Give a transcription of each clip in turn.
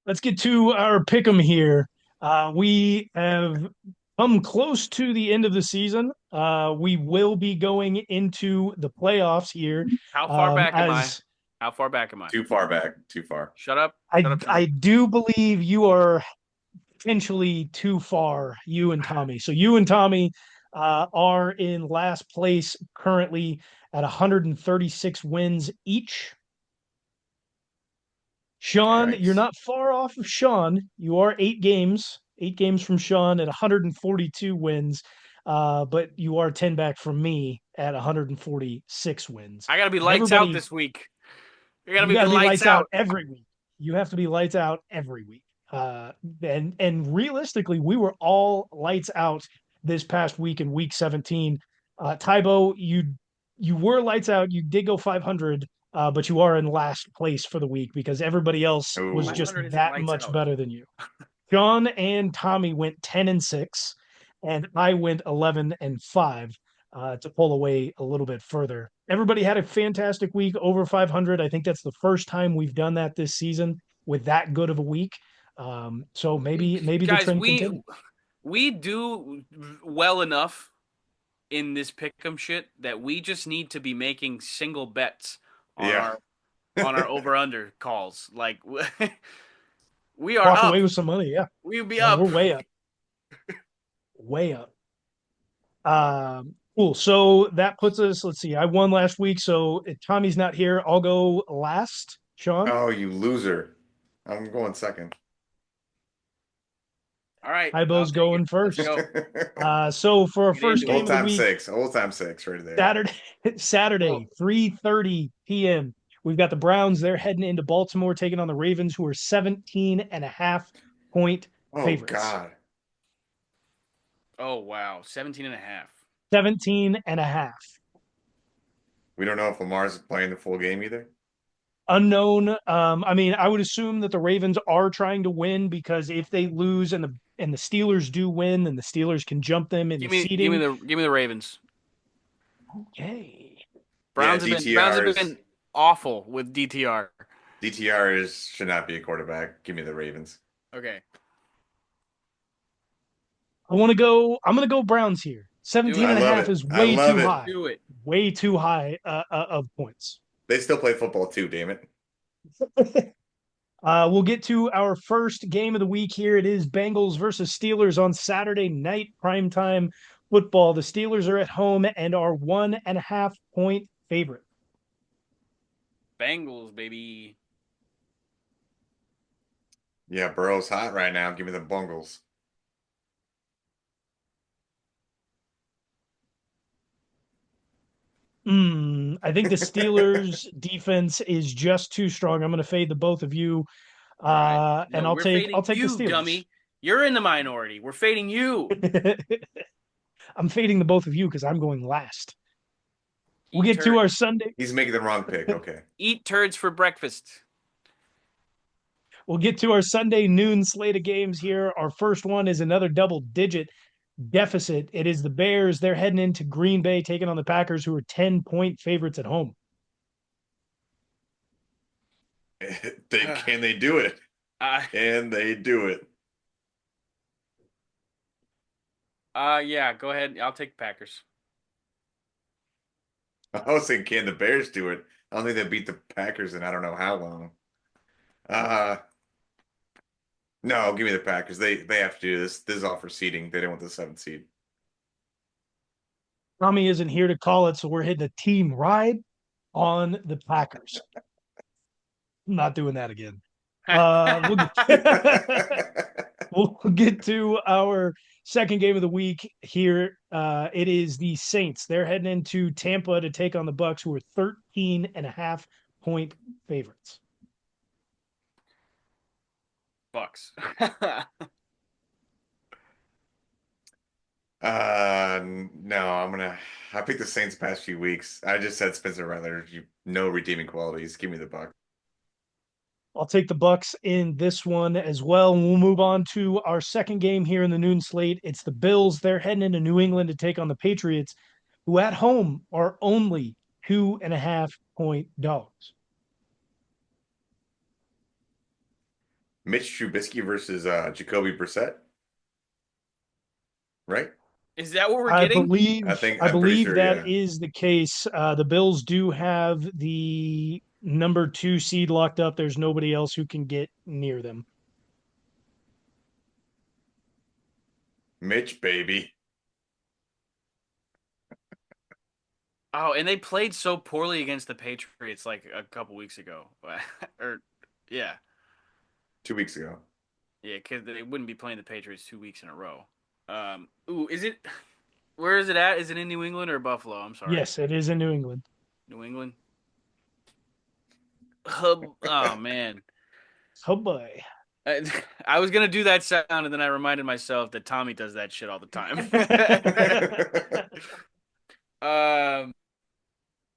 Let's get to our pick 'em here. We have come close to the end of the season. We will be going into the playoffs here. How far back am I? As How far back am I? Too far back. Too far. Shut up. Shut I up, Sean. I do believe you are potentially too far, you and Tommy. So you and Tommy are in last place currently at 136 wins each. Sean, you're Yikes. not far off of Sean. You are eight games from Sean at 142 wins, but you are 10 back from me at 146 wins. I gotta be And lights out everybody, this week. I gotta you be got to be lights lights out out. every week. You have to be lights out every week. And realistically, we were all lights out this past week in week 17. Tybo, you were lights out. You did go 500, but you are in last place for the week because everybody else was Oh, just 500 isn't that lights much out. better than you. John and Tommy went 10 and 6, and I went 11 and 5 to pull away a little bit further. Everybody had a fantastic week over 500. I think that's the first time we've done that this season with that good of a week. So maybe the Guys, trend we continues. we do well enough in this pick'em shit that we just need to be making single bets on yeah. our over under calls. Like we are Walk up. away with some money. Yeah, We'll be we're up. way up, way up. Cool. So that puts us. Let's see. I won last week, so if Tommy's not here, I'll go last. Sean, Oh, you loser. I'm going second. All right, I'll Hybo's take it. going Let's first. go. So for our Get first into game it. Old of the time week, six. Old time six right there. Saturday, Oh, Saturday, 3:30 p.m. We've got the Browns. They're heading into Baltimore, taking on the Ravens, who are 17 and a half point Oh favorites. God. oh wow, 17 and a half. 17 and a half. We don't know if Lamar's playing the full game either. Unknown. I mean, I would assume that the Ravens are trying to win because if they lose and the Steelers do win, then the Steelers can jump them in the seeding. Give me the Ravens. Okay. Yeah, Browns have DTR is been awful with DTR. DTR is should not be a quarterback. Give me the Ravens. Okay, I'm gonna go Browns here. do 17 I it. and a love half it. is I way love too it. high. Do it. Way too high of points. They still play football too, damn it. We'll get to our first game of the week here. It is Bengals versus Steelers on Saturday night primetime football. The Steelers are at home and are 1.5 point favorite. Bengals, baby. Yeah, Burrow's hot right now. Give me the Bungles. I think the Steelers defense is just too strong. I'm going to fade the both of you, All right. and No, we're I'll fading take the you, Steelers. dummy. You're in the minority. We're fading you. I'm fading the both of you because I'm going last. We'll Eat get to turd. our Sunday. He's making the wrong pick. Okay. Eat turds for breakfast. We'll get to our Sunday noon slate of games here. Our first one is another double digit deficit. It is the Bears. They're heading into Green Bay, taking on the Packers, who are 10 point favorites at home. Can they do it? Uh, Can they do it? yeah, go ahead. I'll take the Packers. I was saying, can the Bears do it? I don't think they beat the Packers in I don't know how long. Uh no, give me the Packers. They have to do this. This is all for seeding. They don't want the seventh seed. Tommy isn't here to call it, so we're hitting a team ride on the Packers. I'm not doing that again. We'll we'll get to our second game of the week here. It is the Saints. They're heading into Tampa to take on the Bucks, who are 13.5 point favorites. Bucks. No, I picked the Saints past few weeks. I just said Spencer Rattler. You no redeeming qualities. Give me the Bucks. I'll take the Bucks in this one as well. And we'll move on to our second game here in the noon slate. It's the Bills. They're heading into New England to take on the Patriots, who at home are only 2.5 point dogs. Mitch Trubisky versus Jacoby Brissett, right? Is that what we're I getting? believe I I'm pretty believe sure. that Yeah, is the case. The Bills do have the number 2 seed locked up. There's nobody else who can get near them. Mitch baby. Oh, and they played so poorly against the Patriots like a couple weeks ago. Or yeah. 2 weeks ago. Yeah, because they wouldn't be playing the Patriots 2 weeks in a row. Ooh, is it? Where is it at? Is it in New England or Buffalo? I'm sorry, Yes, it is in New England. New England. Oh man, Oh boy. I, I was gonna do that sound, and then I reminded myself that Tommy does that shit all the time. um,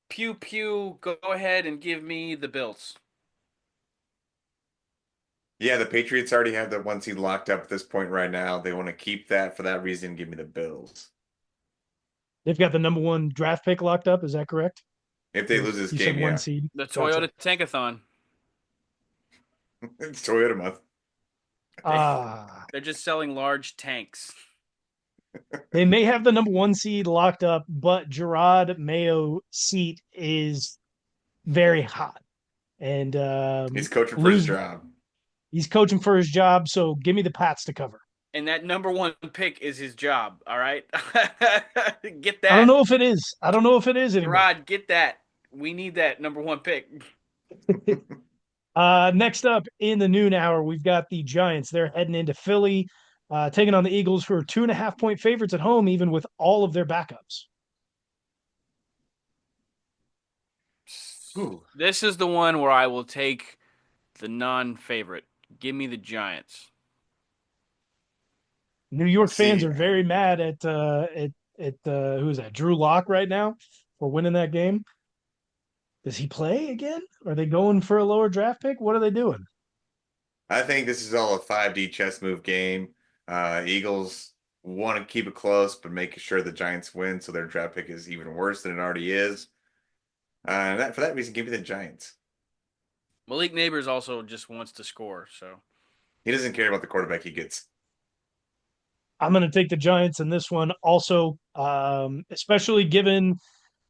pew pew. Go ahead and give me the Bills. Yeah, the Patriots already have the 1 seed locked up at this point right now. They want to keep that for that reason. Give me the Bills. They've got the number 1 draft pick locked up. Is that correct? If they lose this You said game, 1 yeah, seed. The Gotcha. Toyota Tankathon. it's Toyota month. Ah, They're just selling large tanks. they may have the number 1 seed locked up, but Gerard Mayo seat is very hot, and He's coaching for his lose. job. He's coaching for his job, so give me the Pats to cover. And that number one pick is his job. All right, get I don't that, know if it is. I don't know if it is anymore. Rod. Get that. We need that number one pick. Next up in the noon hour, we've got the Giants. They're heading into Philly, taking on the Eagles, who are 2.5 point favorites at home, even with all of their backups. Ooh. This is the one where I will take the non-favorite. Give me the Giants. New York fans See, are very mad at who is that? Drew Lock right now for winning that game. Does he play again? Are they going for a lower draft pick? What are they doing? I think this is all a 5D chess move game. Eagles want to keep it close, but making sure the Giants win, so their draft pick is even worse than it already is. For that reason, give me the Giants. Malik Neighbors also just wants to score, so He doesn't care about the quarterback he gets. I'm going to take the Giants in this one also, especially given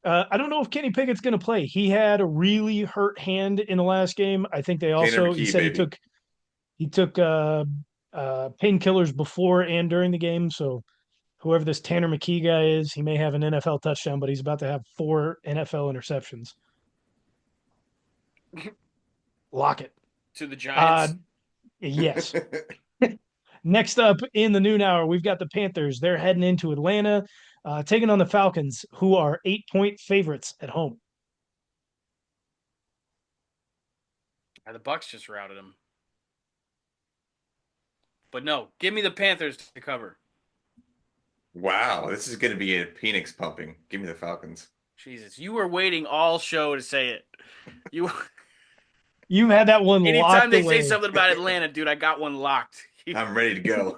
I don't know if Kenny Pickett's going to play. He had a really hurt hand in the last game. I think they Tanner also he McKee, said baby. he took painkillers before and during the game. So whoever this Tanner McKee guy is, he may have an NFL touchdown, but he's about to have 4 NFL interceptions. Lock it. to the Uh, Giants. yes. Next up in the noon hour, we've got the Panthers. They're heading into Atlanta, taking on the Falcons, who are 8 point favorites at home. The Bucks just routed him. But no, give me the Panthers to cover. Wow, this is going to be a Phoenix pumping. Give me the Falcons. Jesus, you were waiting all show to say it. You You've had that one anytime locked they away. say something about Atlanta, dude, I got one locked. I'm ready to go.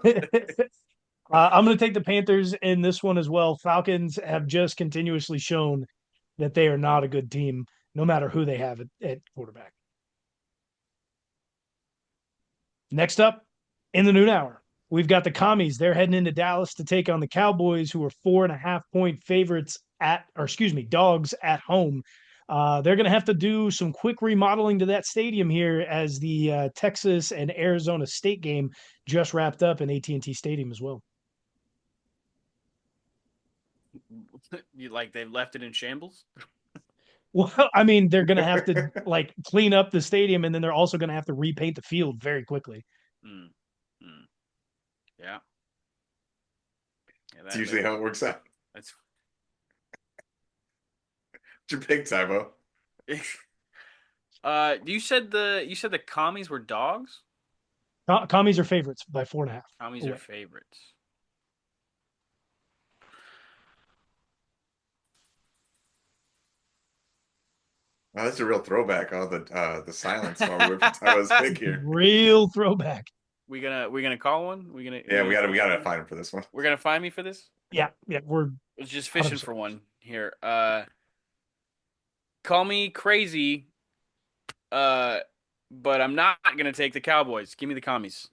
I'm going to take the Panthers in this one as well. Falcons have just continuously shown that they are not a good team, no matter who they have at quarterback. Next up in the noon hour, we've got the Commies. They're heading into Dallas to take on the Cowboys, who are 4.5 point favorites dogs at home. They're going to have to do some quick remodeling to that stadium here as the Texas and Arizona State game just wrapped up in AT&T Stadium as well. You like they've left it in shambles? Well, I mean, they're going to have to like clean up the stadium, and then they're also going to have to repaint the field very quickly. Mm. Yeah. It's usually how it works out. That's What's your pick, Tybo? you said the commies were dogs? Commies are favorites by 4.5. Commies are favorites. Oh, that's a real throwback. Oh, the silence while we were for Tybo's pick here. Real throwback. We gonna call one? Yeah, we gotta find him for this one. We're gonna find me for this? Yeah, we're just fishing 100%. for one here. Call me crazy. but I'm not gonna take the Cowboys. Give me the commies.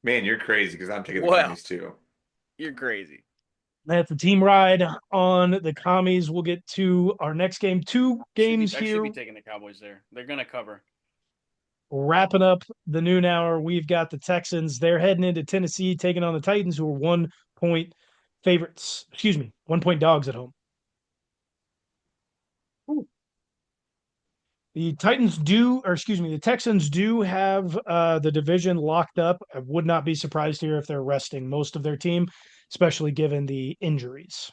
Man, you're crazy because I'm taking the Well, commies too. you're crazy. That's the team ride on the commies. We'll get to our next game. Two games I should here. be taking the Cowboys there. They're gonna cover. Wrapping up the noon hour, we've got the Texans. They're heading into Tennessee, taking on the Titans, who are 1 point favorites. Excuse me, 1 point dogs at home. The the Texans do have the division locked up. I would not be surprised here if they're resting most of their team, especially given the injuries.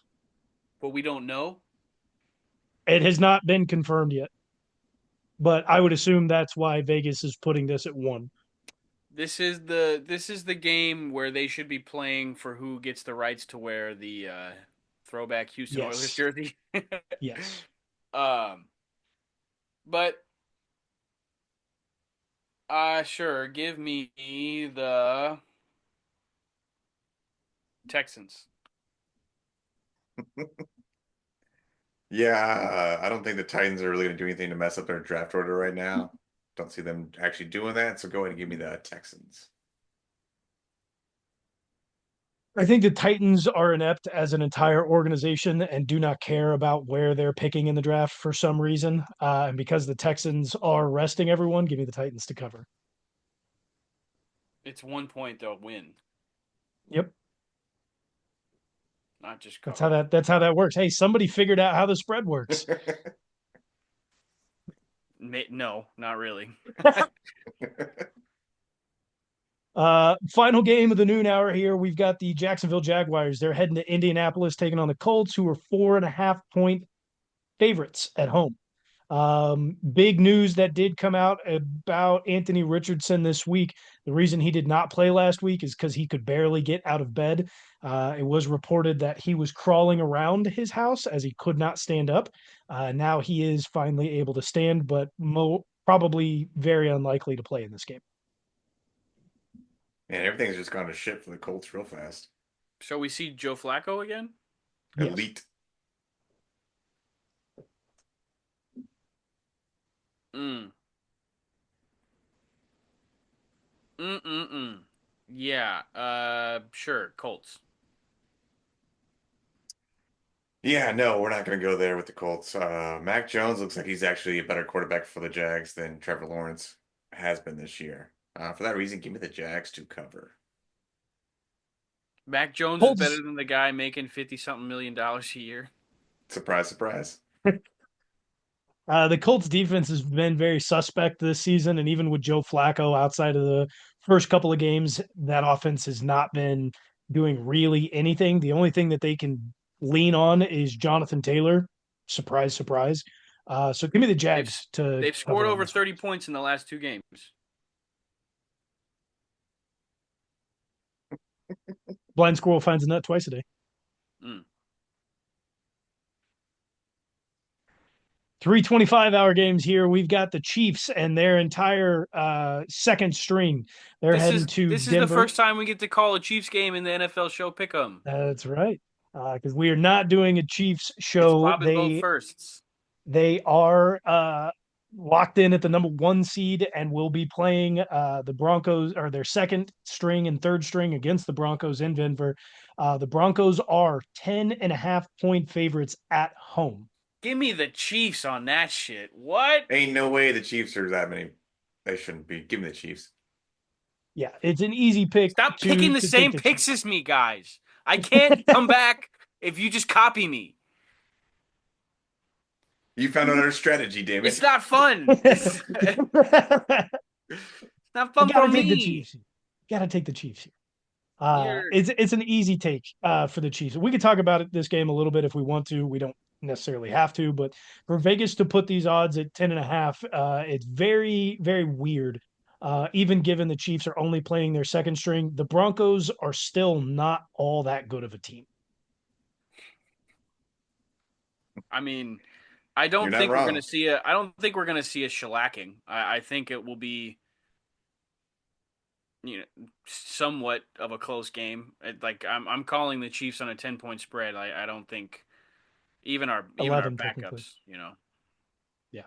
But we don't know. It has not been confirmed yet, but I would assume that's why Vegas is putting this at 1. This is the game where they should be playing for who gets the rights to wear the throwback Houston Oilers Yes. jersey. Yes. um, but sure, give me the Texans. Yeah, I don't think the Titans are really going to do anything to mess up their draft order right now. Don't see them actually doing that. So go ahead and give me the Texans. I think the Titans are inept as an entire organization and do not care about where they're picking in the draft for some reason. And because the Texans are resting everyone, give me the Titans to cover. It's 1 point they'll win, Yep. not just That's cover. how that works. Hey, somebody figured out how the spread works. No, not really. Final game of the noon hour here. We've got the Jacksonville Jaguars. They're heading to Indianapolis, taking on the Colts, who are 4.5 point favorites at home. Big news that did come out about Anthony Richardson this week. The reason he did not play last week is because he could barely get out of bed. It was reported that he was crawling around his house as he could not stand up. Now he is finally able to stand, but probably very unlikely to play in this game. Man, everything's just gone to shit for the Colts real fast. Shall we see Joe Flacco again? Yes. Elite. Mm. Mm-mm-mm. Yeah, sure, Colts. Yeah, no, we're not going to go there with the Colts. Mac Jones looks like he's actually a better quarterback for the Jags than Trevor Lawrence has been this year. For that reason, give me the Jags to cover. Mac Jones is better Colts. than the guy making 50-something million dollars a year. Surprise, surprise. The Colts defense has been very suspect this season, and even with Joe Flacco outside of the first couple of games, that offense has not been doing really anything. The only thing that they can lean on is Jonathan Taylor. Surprise, surprise. So give me the They've Jags to they've scored cover on over this one. 30 points in the last 2 games. Blind squirrel finds a nut twice a day. Mm. 3 25-hour games here. We've got the Chiefs and their entire second string. They're heading to This is the Denver. first time we get to call a Chiefs game in the NFL show pick'em. That's right. Because we are not doing a Chiefs It's show. Bob and Bo firsts. They are locked in at the number 1 seed and will be playing the Broncos or their second string and third string against the Broncos in Denver. The Broncos are 10.5 point favorites at home. Give me the Chiefs on that shit. What? Ain't no way the Chiefs are that many. They shouldn't be. Give me the Chiefs. Yeah, it's an easy pick Stop to picking the take same the picks Chiefs. as me, guys. I can't come back if you just copy me. You found another strategy, damn It's it. not fun. It's not I fun for gotta take the me. Chiefs. Gotta take the Chiefs here. You're It's an easy take for the Chiefs. We could talk about this game a little bit if we want to. We don't necessarily have to, but for Vegas to put these odds at 10.5, it's very, very weird. Even given the Chiefs are only playing their second string, the Broncos are still not all that good of a team. I mean, You're not wrong. I don't think we're gonna see a shellacking. I think it will be, somewhat of a close game. I'm calling the Chiefs on a 10-point spread. I don't think even our 11 technically. backups. Yeah.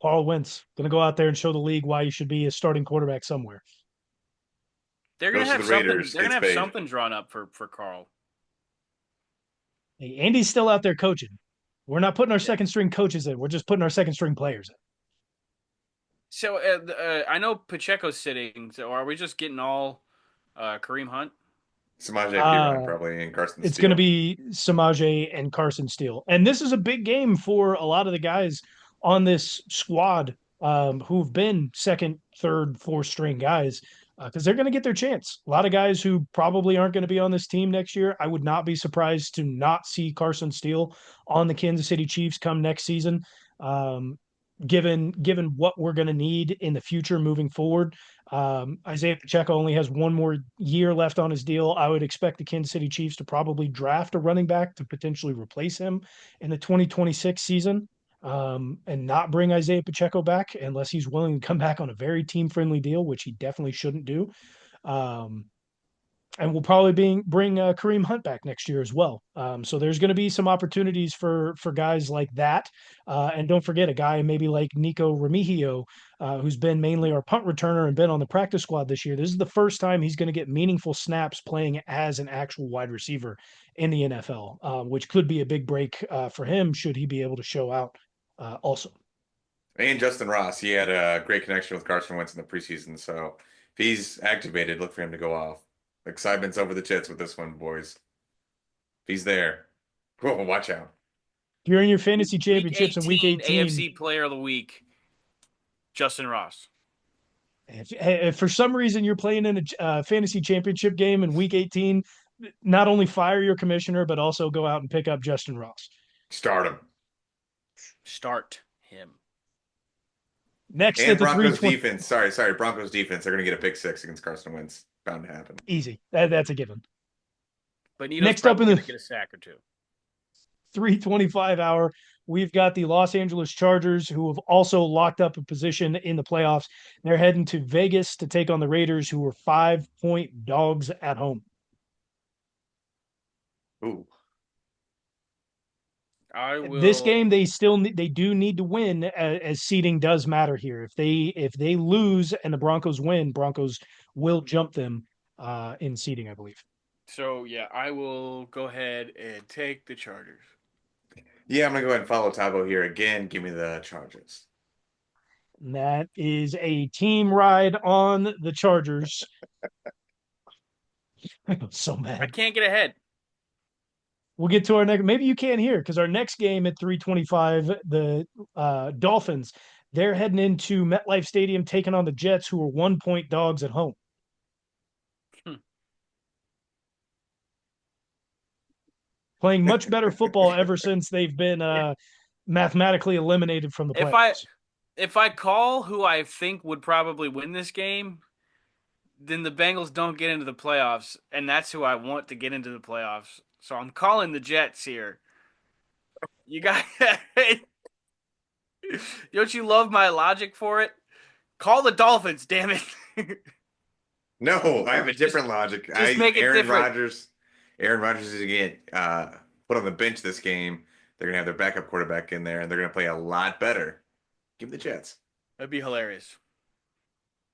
Carl Wentz going to go out there and show the league why you should be a starting quarterback somewhere. They're gonna Goes to have the something. Raiders. They're gonna Gets have paid. something drawn up for Carl. Hey, Andy's still out there coaching. We're not putting our second string coaches in. We're just putting our second string players in. So I know Pacheco's sitting. So are we just getting all Kareem Hunt? Samaje Perine Uh, probably and Carson it's going to Steele. be Samaje and Carson Steele. And this is a big game for a lot of the guys on this squad who've been second, third, fourth string guys because they're going to get their chance. A lot of guys who probably aren't going to be on this team next year. I would not be surprised to not see Carson Steele on the Kansas City Chiefs come next season. Given what we're going to need in the future moving forward, Isaiah Pacheco only has one more year left on his deal. I would expect the Kansas City Chiefs to probably draft a running back to potentially replace him in the 2026 season, and not bring Isaiah Pacheco back unless he's willing to come back on a very team-friendly deal, which he definitely shouldn't do. Um, and we'll probably bring Kareem Hunt back next year as well. So there's going to be some opportunities for guys like that. And don't forget a guy maybe like Nico Remigio, who's been mainly our punt returner and been on the practice squad this year. This is the first time he's going to get meaningful snaps playing as an actual wide receiver in the NFL, which could be a big break for him should he be able to show out also. And Justin Ross, he had a great connection with Carson Wentz in the preseason. So if he's activated, look for him to go off. Excitement's over the tits with this one, boys. If he's there, whoa, watch out. If you're in your fantasy Week championships in week 18, AFC Player of the Week, Justin Ross. if for some reason you're playing in a fantasy championship game in week 18, not only fire your commissioner, but also go out and pick up Justin Ross. Start him. Start him. Next And at the Broncos 320, defense. Sorry. Broncos defense. They're going to get a pick six against Carson Wentz. Bound to happen. easy. That's a given. But Nito's Next up in probably the gonna get a sack or two. 325 hour, we've got the Los Angeles Chargers, who have also locked up a position in the playoffs. They're heading to Vegas to take on the Raiders, who are 5-point dogs at home. Ooh. This game they do need to win, as seeding does matter here. If they lose and the Broncos win, Broncos will jump them in seeding, I believe. So yeah, I will go ahead and take the Chargers. Yeah, I'm going to go ahead and follow Tabo here again. Give me the Chargers. And that is a team ride on the Chargers. I'm so I mad. can't get ahead. We'll get to our next. Maybe you can't hear because our next game at 325, the Dolphins, they're heading into MetLife Stadium taking on the Jets, who are 1-point dogs at home. Playing much better football ever since they've been mathematically eliminated from the playoffs. If I call who I think would probably win this game, then the Bengals don't get into the playoffs, and that's who I want to get into the playoffs. So I'm calling the Jets here. You got Don't you love my logic for it? Call the Dolphins, damn it. No, I have a different logic. make it Aaron different. Rodgers. Aaron Rodgers is going to put on the bench this game. They're going to have their backup quarterback in there, and they're going to play a lot better. Give me the Jets. That'd be hilarious.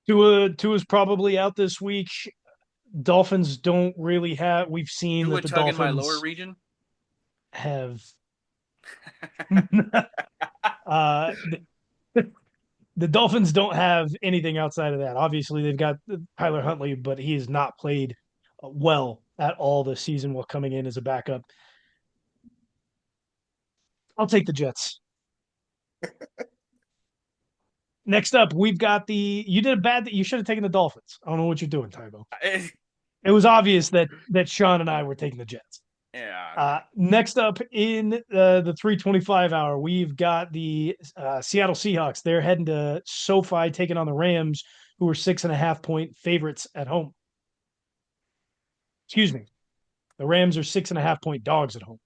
Tua's probably out this week. Dolphins don't really have. We've seen Tua that the tugging Dolphins my lower region. have. The Dolphins don't have anything outside of that. Obviously, they've got Tyler Huntley, but he has not played well at all this season while coming in as a backup. I'll take the Jets. Next up, we've got you did a bad. You should have taken the Dolphins. I don't know what you're doing, Tybo. It was obvious that Sean and I were taking the Jets. Yeah. Next up in the 325 hour, we've got the Seattle Seahawks. They're heading to SoFi, taking on the Rams, who are 6.5-point favorites at home. Excuse me. The Rams are 6.5-point dogs at home.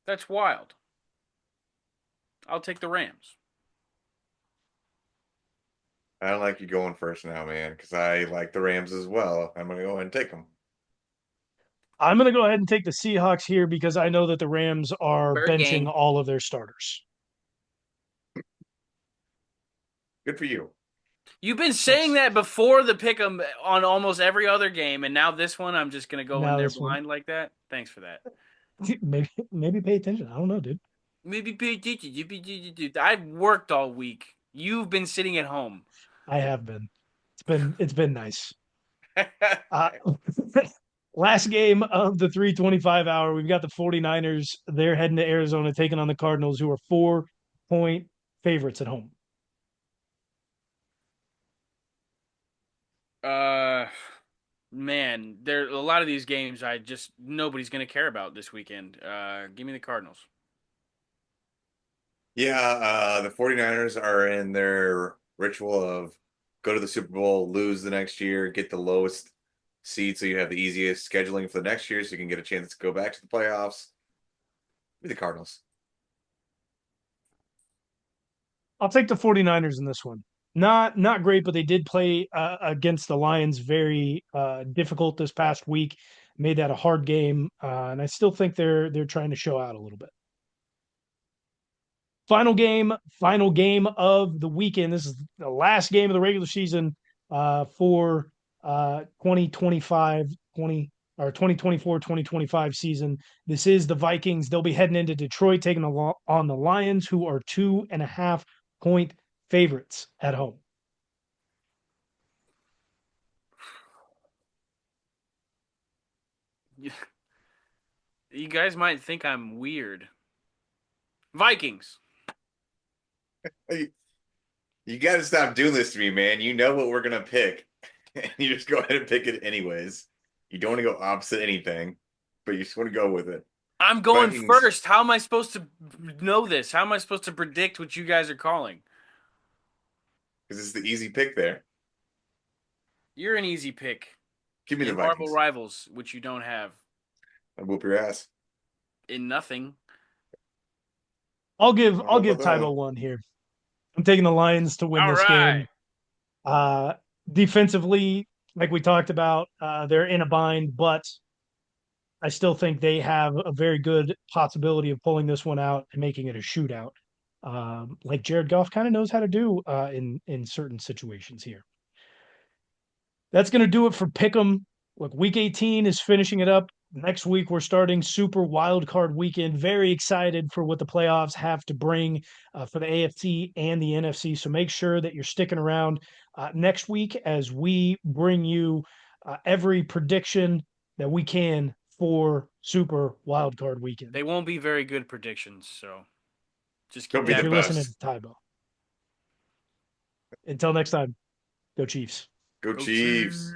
That's wild. I'll take the Rams. I don't like you going first now, man, because I like the Rams as well. I'm going to go ahead and take them. I'm going to go ahead and take the Seahawks here because I know that the Rams are Bird benching gang. all of their starters. Good for you. You've been saying that before the pick 'em on almost every other game, and now this one, I'm just gonna go in Now there this one, blind like that. Thanks for that. maybe pay attention. I don't know, dude. Maybe pay attention. I've worked all week. You've been sitting at home. I have been. It's been nice. Uh, last game of the 325 hour, we've got the 49ers. They're heading to Arizona, taking on the Cardinals, who are 4-point favorites at home. uh, Man, there a lot of these games I just nobody's gonna care about this weekend. Give me the Cardinals. Yeah, the 49ers are in their ritual of go to the Super Bowl, lose the next year, get the lowest seed so you have the easiest scheduling for the next year so you can get a chance to go back to the playoffs. Be the Cardinals. I'll take the 49ers in this one. Not great, but they did play against the Lions very difficult this past week. Made that a hard game, and I still think they're trying to show out a little bit. Final game of the weekend. This is the last game of the regular season for 2025 20 or 2024 2025 season. This is the Vikings. They'll be heading into Detroit, taking on the Lions, who are 2.5-point favorites at home. You guys might think I'm weird. Vikings. Hey, you got to stop doing this to me, man. You know what we're gonna pick, and you just go ahead and pick it anyways. You don't want to go opposite anything, but you just want to go with it. I'm going Vikings, first. How am I supposed to know this? How am I supposed to predict what you guys are calling? because it's the easy pick there. You're an easy pick Give me the in Marvel Vikings. Rivals, which you don't have I'll whoop your ass. in nothing. I'll give I don't I'll know give about Tybo that. one here. I'm taking the Lions to win All this game. right. Uh, Defensively, like we talked about, they're in a bind, but I still think they have a very good possibility of pulling this one out and making it a shootout, like Jared Goff kind of knows how to do in certain situations here. That's going to do it for Pick'em. Look, Week 18 is finishing it up. Next week we're starting Super Wild Card Weekend. Very excited for what the playoffs have to bring for the AFC and the NFC. So make sure that you're sticking around next week as we bring you every prediction that we can for Super Wild Card Weekend. They won't be very good predictions, so just keep Don't be If that the you're in mind. listening to best. Tybo. Until next time, go Chiefs. Go Go Chiefs. Chiefs.